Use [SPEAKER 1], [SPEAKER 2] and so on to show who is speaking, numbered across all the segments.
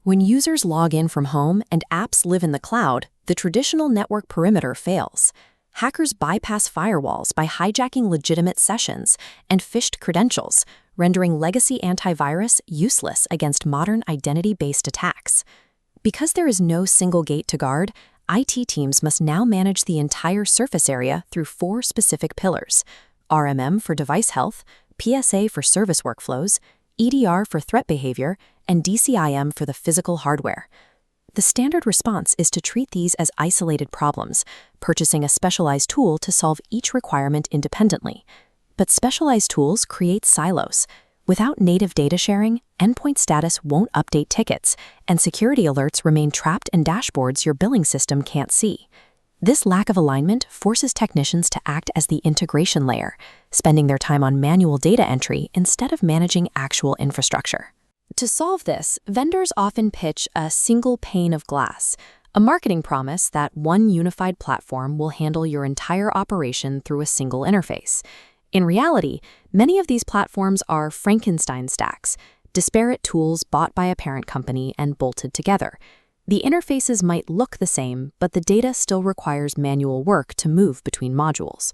[SPEAKER 1] When users log in from home and apps live in the cloud, the traditional network perimeter fails. Hackers bypass firewalls by hijacking legitimate sessions and phished credentials, rendering legacy antivirus useless against modern identity-based attacks. Because there is no single gate to guard, IT teams must now manage the entire surface area through 4 specific pillars: RMM for device health, PSA for service workflows, EDR for threat behavior, and DCIM for the physical hardware. The standard response is to treat these as isolated problems, purchasing a specialized tool to solve each requirement independently. But specialized tools create silos. Without native data sharing, endpoint status won't update tickets, and security alerts remain trapped in dashboards your billing system can't see. This lack of alignment forces technicians to act as the integration layer, spending their time on manual data entry instead of managing actual infrastructure. To solve this, vendors often pitch a single pane of glass, a marketing promise that one unified platform will handle your entire operation through a single interface. In reality, many of these platforms are Frankenstein stacks, disparate tools bought by a parent company and bolted together. The interfaces might look the same, but the data still requires manual work to move between modules.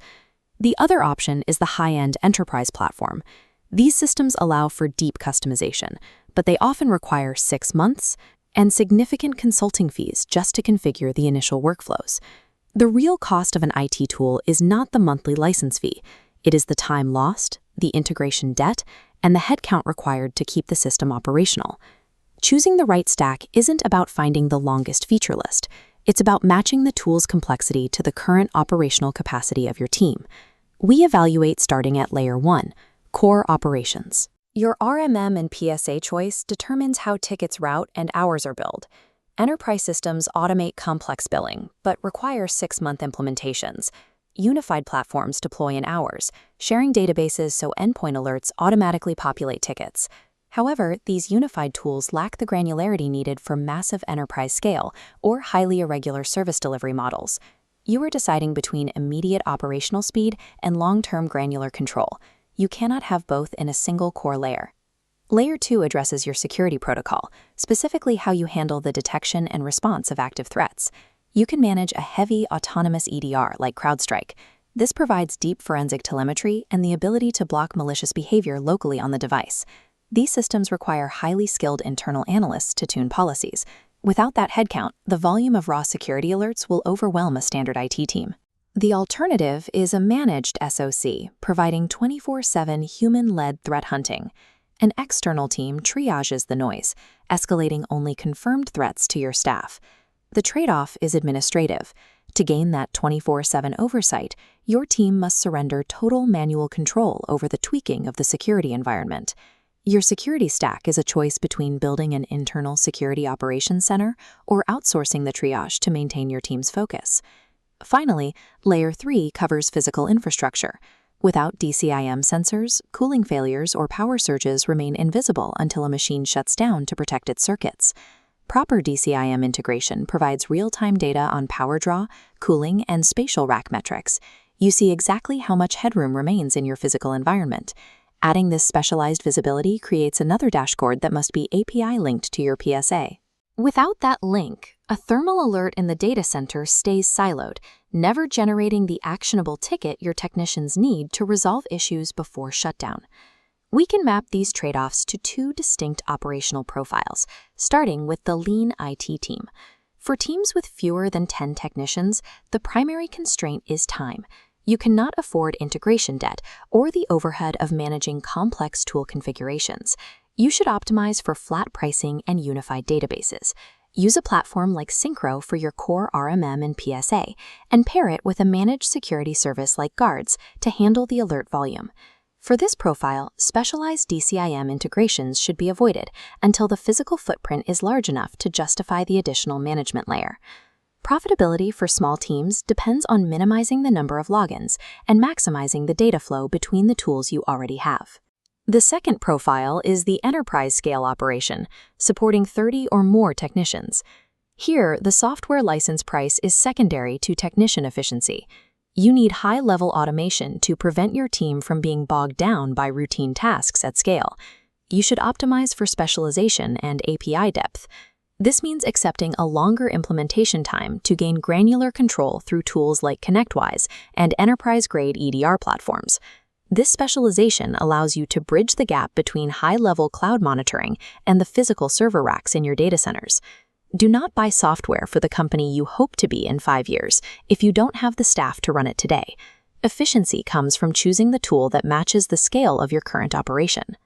[SPEAKER 1] The other option is the high-end enterprise platform. These systems allow for deep customization, but they often require 6 months and significant consulting fees just to configure the initial workflows. The real cost of an IT tool is not the monthly license fee. It is the time lost, the integration debt, and the headcount required to keep the system operational. Choosing the right stack isn't about finding the longest feature list. It's about matching the tool's complexity to the current operational capacity of your team. We evaluate starting at Layer 1, Core Operations. Your RMM and PSA choice determines how tickets route and hours are billed. Enterprise systems automate complex billing, but require 6-month implementations. Unified platforms deploy in hours, sharing databases so endpoint alerts automatically populate tickets. However, these unified tools lack the granularity needed for massive enterprise scale or highly irregular service delivery models. You are deciding between immediate operational speed and long-term granular control. You cannot have both in a single core layer. Layer 2 addresses your security protocol, specifically how you handle the detection and response of active threats. You can manage a heavy, autonomous EDR like CrowdStrike. This provides deep forensic telemetry and the ability to block malicious behavior locally on the device. These systems require highly skilled internal analysts to tune policies. Without that headcount, the volume of raw security alerts will overwhelm a standard IT team. The alternative is a managed SOC, providing 24/7 human-led threat hunting. An external team triages the noise, escalating only confirmed threats to your staff. The trade-off is administrative. To gain that 24/7 oversight, your team must surrender total manual control over the tweaking of the security environment. Your security stack is a choice between building an internal security operations center or outsourcing the triage to maintain your team's focus. Finally, Layer 3 covers physical infrastructure. Without DCIM sensors, cooling failures or power surges remain invisible until a machine shuts down to protect its circuits. Proper DCIM integration provides real-time data on power draw, cooling, and spatial rack metrics. You see exactly how much headroom remains in your physical environment. Adding this specialized visibility creates another dashboard that must be API linked to your PSA. Without that link, a thermal alert in the data center stays siloed, never generating the actionable ticket your technicians need to resolve issues before shutdown. We can map these trade-offs to 2 distinct operational profiles, starting with the lean IT team. For teams with fewer than 10 technicians, the primary constraint is time. You cannot afford integration debt or the overhead of managing complex tool configurations. You should optimize for flat pricing and unified databases. Use a platform like Syncro for your core RMM and PSA, and pair it with a managed security service like Guardz to handle the alert volume. For this profile, specialized DCIM integrations should be avoided until the physical footprint is large enough to justify the additional management layer. Profitability for small teams depends on minimizing the number of logins and maximizing the data flow between the tools you already have. The second profile is the enterprise scale operation, supporting 30 or more technicians. Here, the software license price is secondary to technician efficiency. You need high-level automation to prevent your team from being bogged down by routine tasks at scale. You should optimize for specialization and API depth. This means accepting a longer implementation time to gain granular control through tools like ConnectWise and enterprise-grade EDR platforms. This specialization allows you to bridge the gap between high-level cloud monitoring and the physical server racks in your data centers. Do not buy software for the company you hope to be in 5 years if you don't have the staff to run it today. Efficiency comes from choosing the tool that matches the scale of your current operation.